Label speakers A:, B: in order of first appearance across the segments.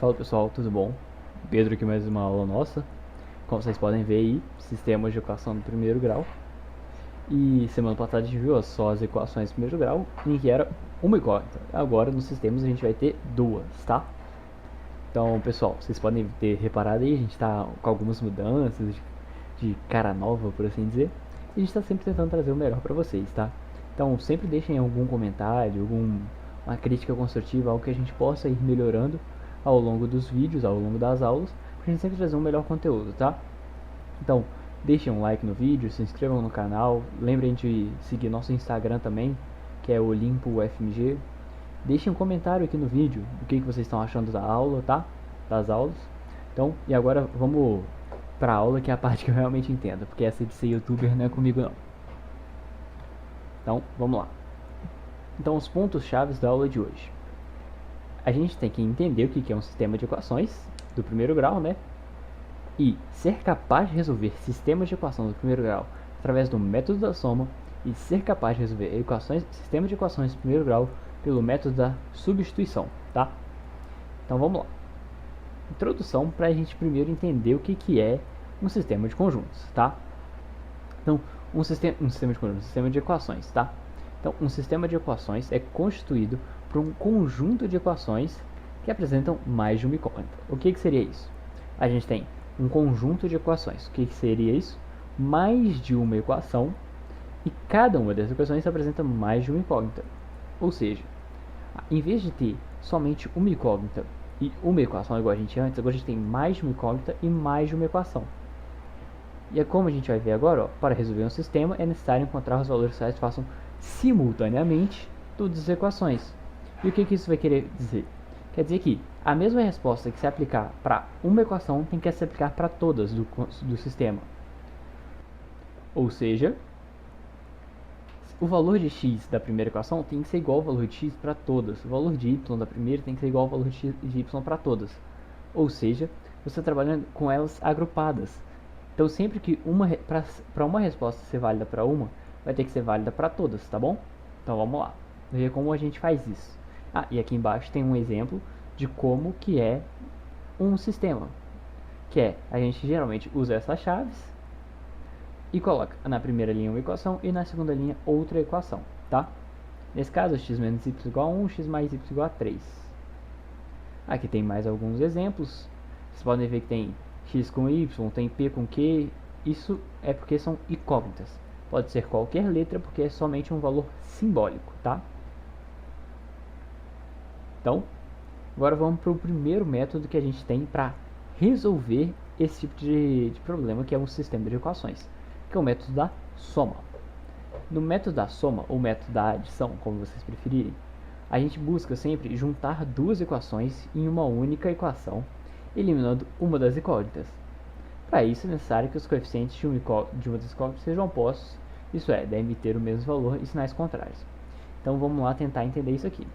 A: Fala pessoal, tudo bom? Pedro aqui, mais uma aula nossa. Como vocês podem ver aí, sistemas de equação do primeiro grau. E semana passada a gente viu só as equações do primeiro grau, em que era uma incógnita. Agora nos sistemas a gente vai ter duas, tá? Então pessoal, vocês podem ter reparado aí, a gente está com algumas mudanças de cara nova, por assim dizer. E a gente está sempre tentando trazer o melhor para vocês, tá? Então sempre deixem algum comentário, uma crítica construtiva, algo que a gente possa ir melhorando ao longo dos vídeos, ao longo das aulas, pra gente sempre trazer um melhor conteúdo, tá? Então, deixem um like no vídeo, se inscrevam no canal, lembrem de seguir nosso Instagram também, que é o OlimpoUFMG. Deixem um comentário aqui no vídeo, o que vocês estão achando da aula, tá? Das aulas. Então, e agora vamos pra aula, que é a parte que eu realmente entendo, porque essa de ser youtuber não é comigo não. Então, vamos lá. Então, os pontos chaves da aula de hoje. A gente tem que entender o que é um sistema de equações do primeiro grau, né? E ser capaz de resolver sistemas de equação do primeiro grau através do método da soma e ser capaz de resolver sistemas de equações do primeiro grau pelo método da substituição, tá? Então vamos lá. Introdução para a gente primeiro entender o que é um sistema de conjuntos, tá? Então, um sistema de conjuntos, um sistema de equações, tá? Então, um sistema de equações é constituído por um conjunto de equações que apresentam mais de uma incógnita. O que seria isso? A gente tem um conjunto de equações. O que seria isso? Mais de uma equação, e cada uma dessas equações apresenta mais de uma incógnita. Ou seja, em vez de ter somente uma incógnita e uma equação igual a gente tinha antes, agora a gente tem mais de uma incógnita e mais de uma equação. E é como a gente vai ver agora, ó, para resolver um sistema é necessário encontrar os valores que satisfaçam simultaneamente todas as equações. E o que isso vai querer dizer? Quer dizer que a mesma resposta que se aplicar para uma equação tem que se aplicar para todas do sistema. Ou seja, o valor de x da primeira equação tem que ser igual ao valor de x para todas. O valor de y da primeira tem que ser igual ao valor de y para todas. Ou seja, você está trabalhando com elas agrupadas. Então sempre que para uma resposta ser válida para uma, vai ter que ser válida para todas, tá bom? Então vamos lá, ver como a gente faz isso. Ah, e aqui embaixo tem um exemplo de como que é um sistema. Que é, a gente geralmente usa essas chaves e coloca na primeira linha uma equação e na segunda linha outra equação, tá? Nesse caso, x menos y igual a 1, x mais y igual a 3. Aqui tem mais alguns exemplos. Vocês podem ver que tem x com y, tem p com q. Isso é porque são incógnitas. Pode ser qualquer letra, porque é somente um valor simbólico, tá? Então, agora vamos para o primeiro método que a gente tem para resolver esse tipo de problema, que é um sistema de equações, que é o método da soma. No método da soma, ou método da adição, como vocês preferirem, a gente busca sempre juntar duas equações em uma única equação, eliminando uma das incógnitas. Para isso é necessário que os coeficientes de uma das incógnitas sejam opostos, isso é, devem ter o mesmo valor e sinais contrários. Então vamos lá tentar entender isso aqui.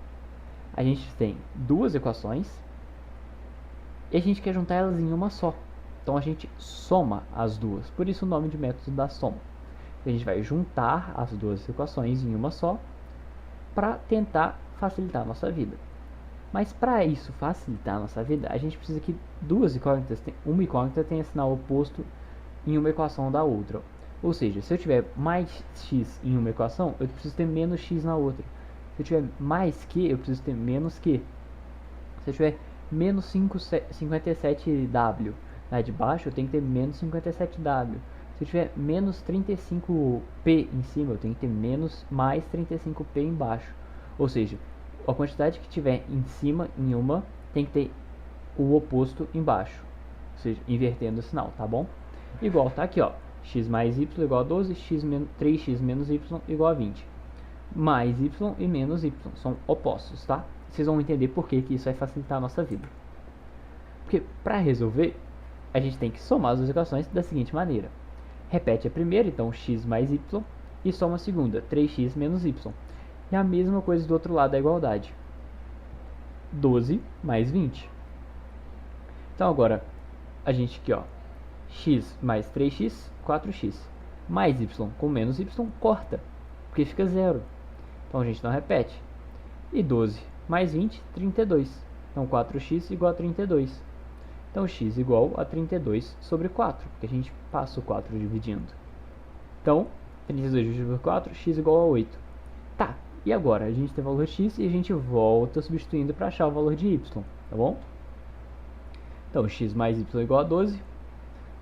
A: A gente tem duas equações e a gente quer juntar elas em uma só. Então a gente soma as duas, por isso o nome de método da soma. A gente vai juntar as duas equações em uma só para tentar facilitar a nossa vida. Mas para isso facilitar a nossa vida, a gente precisa que duas incógnitas, uma incógnita tenha sinal oposto em uma equação da outra. Ou seja, se eu tiver mais x em uma equação, eu preciso ter menos x na outra. Se eu tiver mais q, eu preciso ter menos q. Se eu tiver menos 57w lá de baixo, eu tenho que ter menos 57w. Se eu tiver menos 35p em cima, eu tenho que ter mais 35p embaixo. Ou seja, a quantidade que tiver em cima em uma tem que ter o oposto embaixo. Ou seja, invertendo o sinal, tá bom? Igual tá aqui, ó. X mais y igual a 12, 3x menos y igual a 20. Mais y e menos y são opostos, tá? Vocês vão entender por que isso vai facilitar a nossa vida. Porque para resolver, a gente tem que somar as duas equações da seguinte maneira. Repete a primeira, então x mais y, e soma a segunda, 3x menos y. E a mesma coisa do outro lado da igualdade. 12 mais 20. Então agora, a gente aqui, ó, x mais 3x, 4x. Mais y com menos y, corta, porque fica zero. Então a gente não repete. E 12 mais 20, 32. Então 4x igual a 32. Então x igual a 32 sobre 4, porque a gente passa o 4 dividindo. Então, 32 dividido por 4, x igual a 8. Tá, e agora? A gente tem o valor x e a gente volta substituindo para achar o valor de y, tá bom? Então, x mais y igual a 12.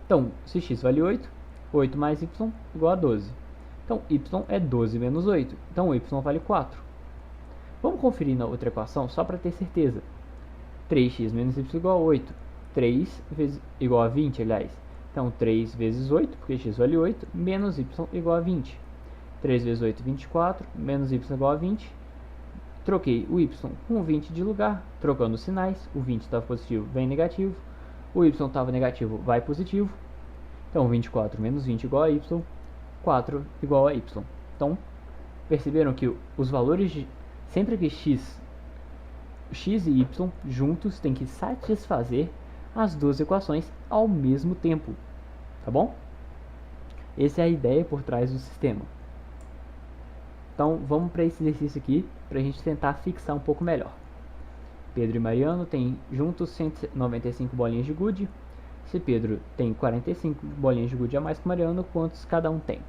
A: Então, se x vale 8, 8 mais y igual a 12. Então, y é 12 menos 8. Então, y vale 4. Vamos conferir na outra equação só para ter certeza. 3x menos y igual a 8. 3 vezes, igual a 20, aliás. Então, 3 vezes 8, porque x vale 8, menos y igual a 20. 3 vezes 8, 24, menos y igual a 20. Troquei o y com o 20 de lugar, trocando os sinais. O 20 estava positivo, vem negativo. O y estava negativo, vai positivo. Então, 24 menos 20 igual a y. 4 igual a y. Então, perceberam que os valores de... Sempre que x e y juntos têm que satisfazer as duas equações ao mesmo tempo. Tá bom? Essa é a ideia por trás do sistema. Então, vamos para esse exercício aqui, para a gente tentar fixar um pouco melhor. Pedro e Mariano têm juntos 195 bolinhas de gude. Se Pedro tem 45 bolinhas de gude a mais que Mariano, quantos cada um tem?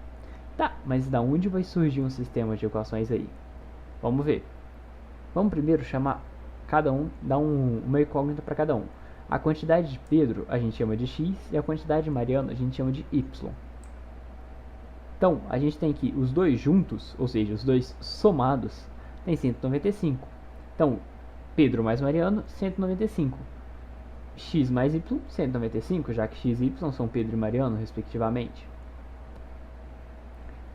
A: Tá, mas da onde vai surgir um sistema de equações aí? Vamos ver. Vamos primeiro chamar cada um, dar uma incógnita para cada um. A quantidade de Pedro a gente chama de x e a quantidade de Mariano a gente chama de y. Então, a gente tem aqui os dois juntos, ou seja, os dois somados, tem 195. Então, Pedro mais Mariano, 195. X mais y, 195, já que x e y são Pedro e Mariano, respectivamente.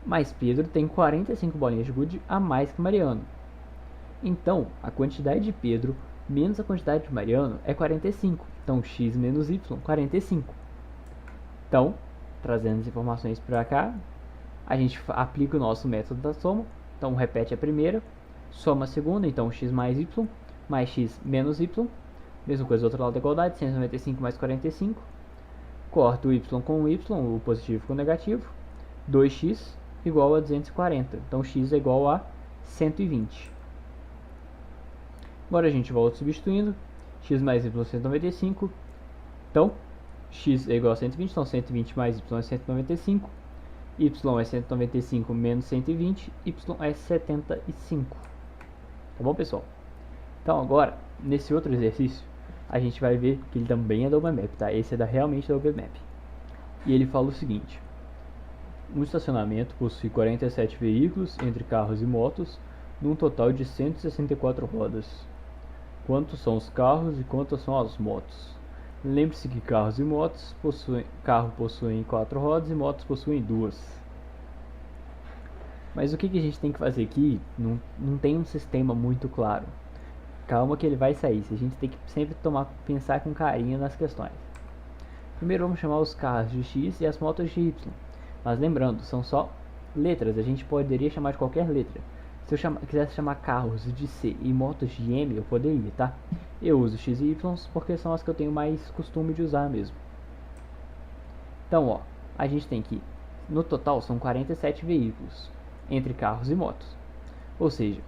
A: Mas Pedro tem 45 bolinhas de gude a mais que Mariano. Então, a quantidade de Pedro menos a quantidade de Mariano é 45. Então, x menos y, 45. Então, trazendo as informações para cá, a gente aplica o nosso método da soma. Então, repete a primeira, soma a segunda, então x mais y, mais x menos y. Mesma coisa do outro lado da igualdade, 195 mais 45. Corta o y com o y, o positivo com o negativo. 2x igual a 240. Então, x é igual a 120. Agora a gente volta substituindo. X mais y 195. Então, x é igual a 120. Então, 120 mais y é 195. Y é 195 menos 120. Y é 75. Tá bom, pessoal? Então, agora, nesse outro exercício, a gente vai ver que ele também é da UBMAP, tá? Esse é realmente da UBMAP. E ele fala o seguinte. Um estacionamento possui 47 veículos, entre carros e motos, num total de 164 rodas. Quantos são os carros e quantas são as motos? Lembre-se que carros e motos carro possuem 4 rodas e motos possuem 2. Mas o que a gente tem que fazer aqui? Não tem um sistema muito claro. Calma que ele vai sair. A gente tem que sempre pensar com carinho nas questões. Primeiro vamos chamar os carros de x e as motos de y. Mas lembrando, são só letras. A gente poderia chamar de qualquer letra. Se eu quisesse chamar carros de C e motos de M, eu poderia, tá? Eu uso X e Y porque são as que eu tenho mais costume de usar mesmo. Então, ó, a gente tem que, no total, são 47 veículos, entre carros e motos. Ou seja,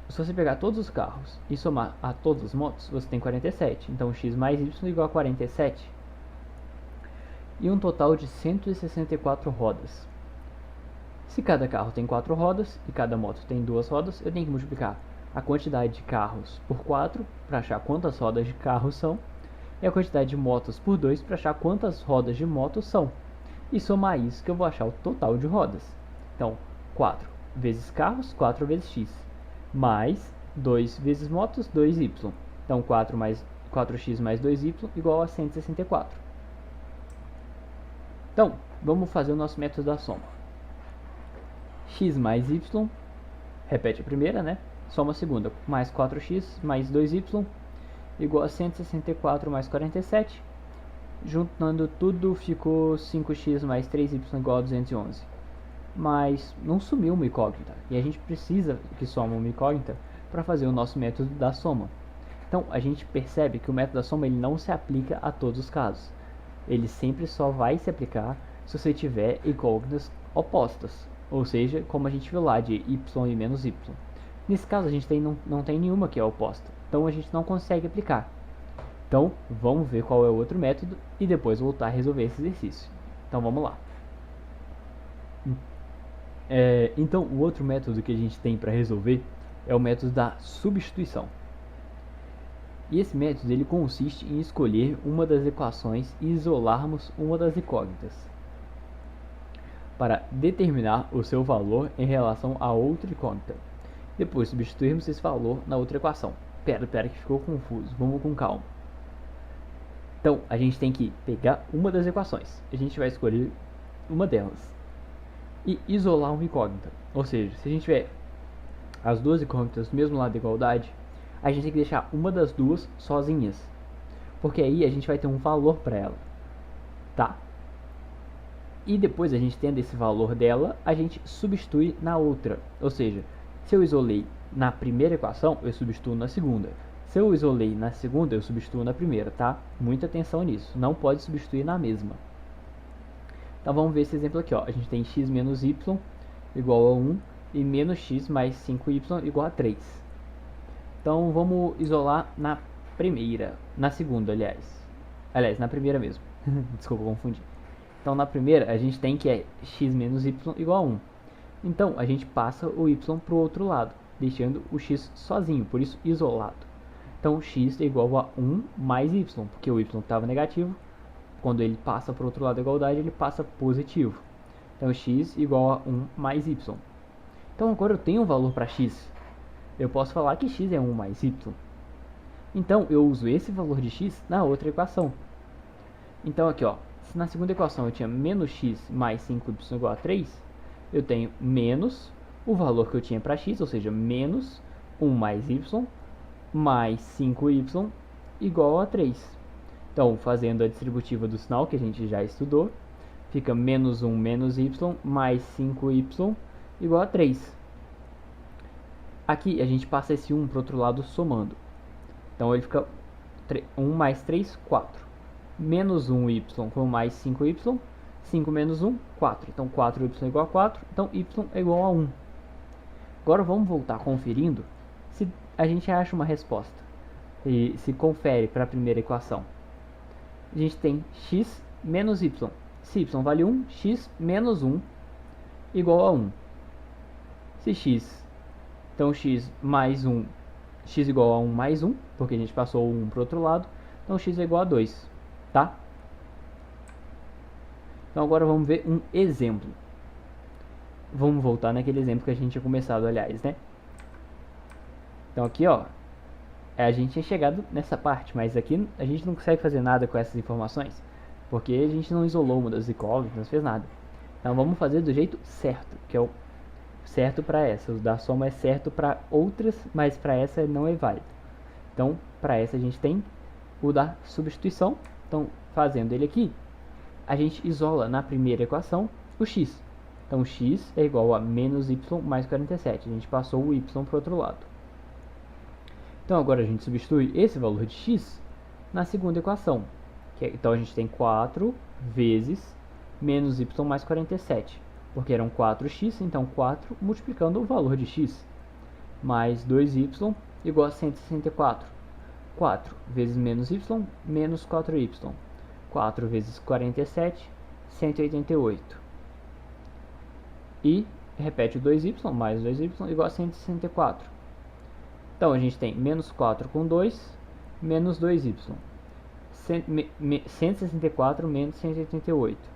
A: se você pegar todos os carros e somar a todas as motos, você tem 47. Então, X mais Y igual a 47. E um total de 164 rodas. Se cada carro tem 4 rodas e cada moto tem 2 rodas, eu tenho que multiplicar a quantidade de carros por 4 para achar quantas rodas de carro são, e a quantidade de motos por 2 para achar quantas rodas de moto são, e somar isso que eu vou achar o total de rodas. Então, 4 vezes carros, 4 vezes x, mais 2 vezes motos, 2y. Então, 4x mais 2y igual a 164. Então, vamos fazer o nosso método da soma. X mais y, repete a primeira, né? Soma a segunda, mais 4x mais 2y, igual a 164 mais 47. Juntando tudo, ficou 5x mais 3y igual a 211. Mas não sumiu uma incógnita, e a gente precisa que soma uma incógnita para fazer o nosso método da soma. Então, a gente percebe que o método da soma ele não se aplica a todos os casos. Ele sempre só vai se aplicar se você tiver incógnitas opostas. Ou seja, como a gente viu lá de y e menos y. Nesse caso a gente não tem nenhuma que é oposta. então a gente não consegue aplicar. Então, vamos ver qual é o outro método e depois voltar a resolver esse exercício. Então, vamos lá. Então, o outro método que a gente tem para resolver é o método da substituição. E esse método ele consiste em escolher uma das equações e isolarmos uma das incógnitas para determinar o seu valor em relação a outra incógnita. Depois substituirmos esse valor na outra equação. Pera que ficou confuso, vamos com calma. Então, a gente tem que pegar uma das equações, a gente vai escolher uma delas e isolar uma incógnita. Ou seja, se a gente tiver as duas incógnitas do mesmo lado da igualdade, a gente tem que deixar uma das duas sozinhas, porque aí a gente vai ter um valor para ela, tá? E depois a gente tendo esse valor dela, a gente substitui na outra. Ou seja, se eu isolei na primeira equação, eu substituo na segunda. Se eu isolei na segunda, eu substituo na primeira, tá? Muita atenção nisso. Não pode substituir na mesma. Então vamos ver esse exemplo aqui, ó. A gente tem x menos y igual a 1 e menos x mais 5y igual a 3. Então vamos isolar na primeira, na segunda, aliás. Aliás, na primeira mesmo. Desculpa, confundi. Então na primeira a gente tem que é x menos y igual a 1. Então a gente passa o y para o outro lado, deixando o x sozinho, por isso isolado. Então x é igual a 1 mais y, porque o y estava negativo. Quando ele passa para o outro lado da igualdade, ele passa positivo. Então x igual a 1 mais y. Então agora eu tenho um valor para x. Eu posso falar que x é 1 mais y. Então eu uso esse valor de x na outra equação. Então aqui, ó, se na segunda equação eu tinha menos x mais 5y igual a 3, eu tenho menos o valor que eu tinha para x, ou seja, menos 1 mais y mais 5y igual a 3. Então, fazendo a distributiva do sinal que a gente já estudou, fica menos 1 menos y mais 5y igual a 3. Aqui a gente passa esse 1 para o outro lado somando. Então ele fica 1 mais 3, 4. Menos 1y com mais 5y, 5 menos 1, 4. Então 4y é igual a 4, então y é igual a 1. Agora vamos voltar conferindo se a gente acha uma resposta e se confere para a primeira equação. A gente tem x menos y. Se y vale 1, x menos 1 igual a 1. Se x, então x mais 1, x igual a 1 mais 1, porque a gente passou o 1 para o outro lado, então x é igual a 2, tá? Então agora vamos ver um exemplo. Vamos voltar naquele exemplo que a gente tinha começado, aliás, né? Então aqui, ó, a gente tinha chegado nessa parte, mas aqui a gente não consegue fazer nada com essas informações, porque a gente não isolou uma das incógnitas, não fez nada. Então vamos fazer do jeito certo, que é o certo para essa. O da soma é certo para outras, mas para essa não é válido. Então, para essa a gente tem o da substituição. Então, fazendo ele aqui, a gente isola na primeira equação o x. Então, x é igual a menos y mais 47. A gente passou o y para o outro lado. Então, agora a gente substitui esse valor de x na segunda equação. Então, a gente tem 4 vezes menos y mais 47. Porque eram 4x, então 4 multiplicando o valor de x. Mais 2y igual a 164. 4 vezes menos y, menos 4y. 4 vezes 47, 188. E repete o 2y, mais 2y igual a 164. Então, a gente tem menos 4 com 2, menos 2y. 164 menos 188.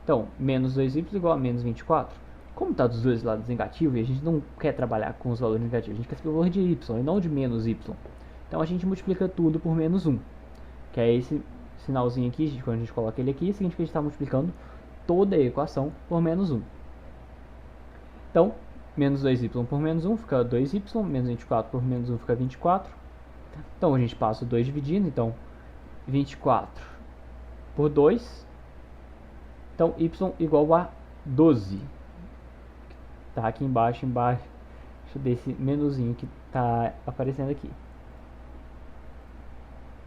A: Então, menos 2y igual a menos 24. Como está dos dois lados negativo e a gente não quer trabalhar com os valores negativos, a gente quer saber o valor de y e não de menos y. Então, a gente multiplica tudo por menos 1. Que é esse sinalzinho aqui, quando a gente coloca ele aqui, significa que a gente está multiplicando toda a equação por menos 1. Então, menos 2y por menos 1 fica 2y, menos 24 por menos 1 fica 24. Então, a gente passa o 2 dividindo, então 24 por 2. Então, y igual a 12. Tá aqui embaixo desse menuzinho que tá aparecendo aqui.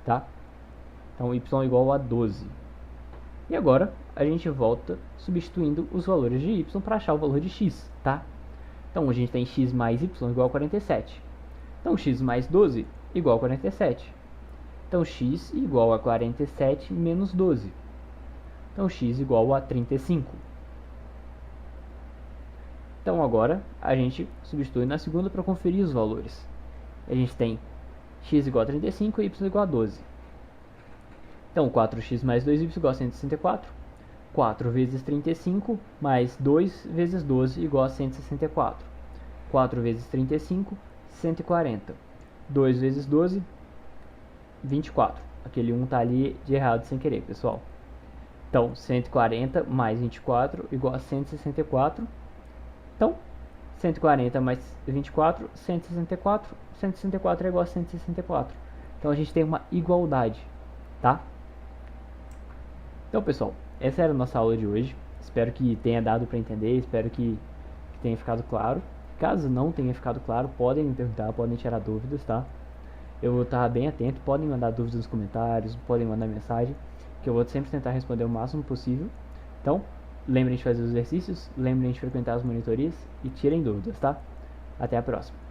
A: Tá? Então, y igual a 12. E agora, a gente volta substituindo os valores de y para achar o valor de x, tá? Então, a gente tem x mais y igual a 47. Então, x mais 12 igual a 47. Então, x igual a 47 menos 12. Então, x igual a 35. Então, agora, a gente substitui na segunda para conferir os valores. A gente tem x igual a 35 e y igual a 12. Então, 4x mais 2y igual a 164. 4 vezes 35 mais 2 vezes 12 igual a 164. 4 vezes 35, 140. 2 vezes 12, 24. Aquele 1 está ali de errado sem querer, pessoal. Então, 140 mais 24 igual a 164. Então, 140 mais 24, 164. 164 é igual a 164. Então, a gente tem uma igualdade, tá? Então, pessoal, essa era a nossa aula de hoje. Espero que tenha dado para entender, espero que tenha ficado claro. Caso não tenha ficado claro, podem me perguntar, podem tirar dúvidas, tá? Eu vou estar bem atento, podem mandar dúvidas nos comentários, podem mandar mensagem, que eu vou sempre tentar responder o máximo possível. Então, lembrem de fazer os exercícios, lembrem de frequentar as monitorias e tirem dúvidas, tá? Até a próxima!